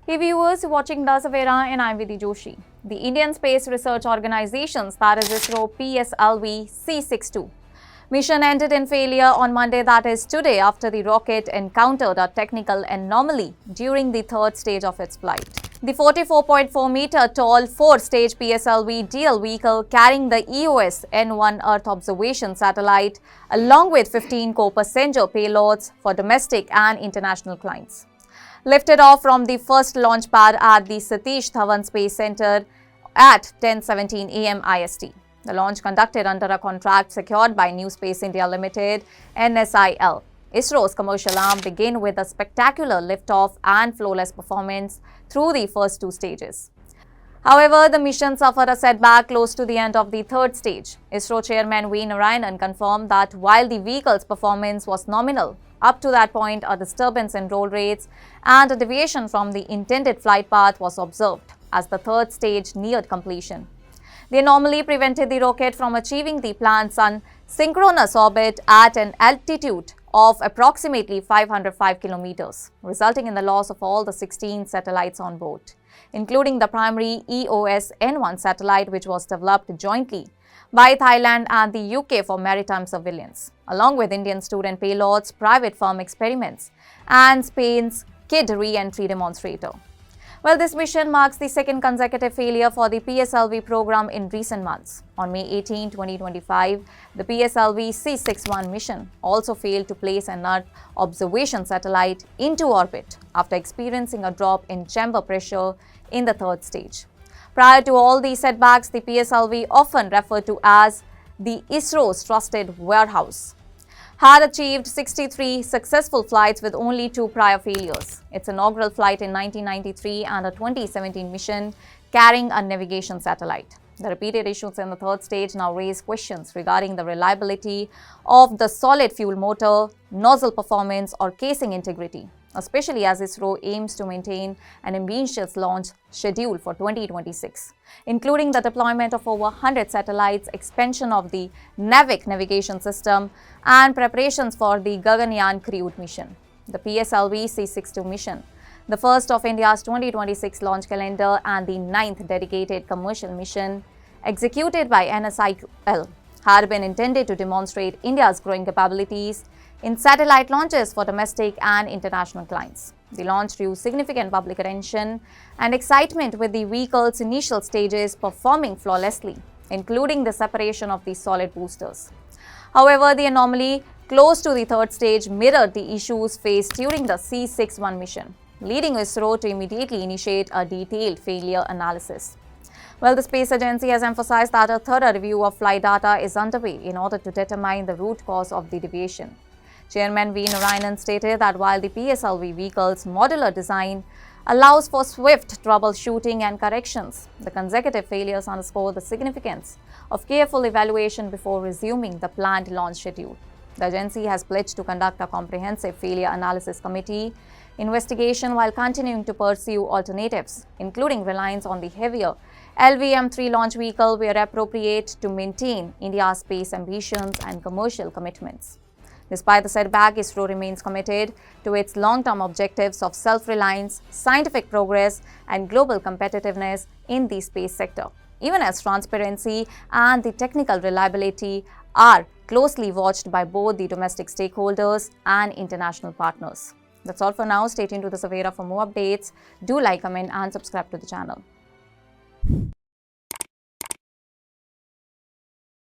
Hey viewers, watching the Savera and I'm Vidhi Joshi. The Indian Space Research Organization's, that is ISRO PSLV-C62 mission ended in failure on Monday, that is today, after the rocket encountered a technical anomaly during the third stage of its flight. The 44.4-meter tall four-stage PSLV-DL vehicle carrying the EOS N1 Earth observation satellite along with 15 co-passenger payloads for domestic and international clients lifted off from the first launch pad at the Satish Dhawan Space Center at 10:17 a.m. IST. The launch conducted under a contract secured by New Space India Limited (NSIL). ISRO's commercial arm began with a spectacular liftoff and flawless performance through the first two stages. However, the mission suffered a setback close to the end of the third stage. ISRO chairman V. Narayanan confirmed that while the vehicle's performance was nominal, up to that point, a disturbance in roll rates and a deviation from the intended flight path was observed as the third stage neared completion. The anomaly prevented the rocket from achieving the planned sun-synchronous orbit at an altitude of approximately 505 kilometers, resulting in the loss of all the 16 satellites on board, including the primary EOS N1 satellite, which was developed jointly by Thailand and the UK for maritime surveillance, along with Indian student payloads, private firm experiments, and Spain's Kid re-entry demonstrator. Well, this mission marks the second consecutive failure for the PSLV program in recent months. On May 18, 2025, the PSLV-C61 mission also failed to place an Earth observation satellite into orbit after experiencing a drop in chamber pressure in the third stage. Prior to all these setbacks, the PSLV, often referred to as the ISRO's trusted warehouse, had achieved 63 successful flights with only 2 prior failures. Its inaugural flight in 1993 and a 2017 mission carrying a navigation satellite. The repeated issues in the third stage now raise questions regarding the reliability of the solid fuel motor, nozzle performance, or casing integrity, especially as ISRO aims to maintain an ambitious launch schedule for 2026, including the deployment of over 100 satellites, expansion of the NAVIC navigation system, and preparations for the Gaganyaan crewed mission. The PSLV-C62 mission, the first of India's 2026 launch calendar and the 9th dedicated commercial mission executed by NSIL, had been intended to demonstrate India's growing capabilities in satellite launches for domestic and international clients. The launch drew significant public attention and excitement, with the vehicle's initial stages performing flawlessly, including the separation of the solid boosters. However, the anomaly close to the third stage mirrored the issues faced during the C61 mission, leading ISRO to immediately initiate a detailed failure analysis. Well, the space agency has emphasized that a thorough review of flight data is underway in order to determine the root cause of the deviation. Chairman V. Narayanan stated that while the PSLV vehicle's modular design allows for swift troubleshooting and corrections, the consecutive failures underscore the significance of careful evaluation before resuming the planned launch schedule. The agency has pledged to conduct a comprehensive failure analysis committee investigation while continuing to pursue alternatives, including reliance on the heavier LVM-3 launch vehicle where appropriate to maintain India's space ambitions and commercial commitments. Despite the setback, ISRO remains committed to its long-term objectives of self-reliance, scientific progress, and global competitiveness in the space sector, even as transparency and the technical reliability are closely watched by both the domestic stakeholders and international partners. That's all for now. Stay tuned to the Savera for more updates. Do like, comment, and subscribe to the channel.